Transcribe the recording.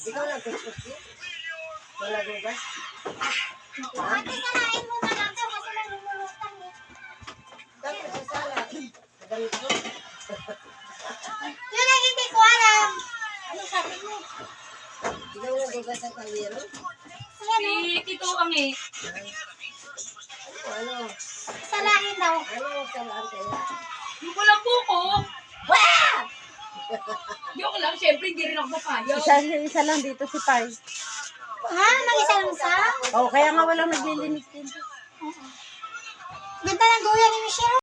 Ikaw lang kuskus yun? Wala gugas? Ate, salain mo na lang daw kasi nalulutang eh. Dapat sa sala. Damit mo. Yun ang hindi ko alam. Ano sabi mo? Ikaw lang gugas sa kaldero? Ayan o. Si Tito ang eh. Ano? Salain daw. Ano salaan kayo? Yung walang buko. Wah! Joke lang, syempre hindi rin ako mapayo. Isa lang dito si Pai. Ha? Mag-isa lang sa? Oh, kaya nga walang naglilinis dito. Ganda ng duyan ni Michelle.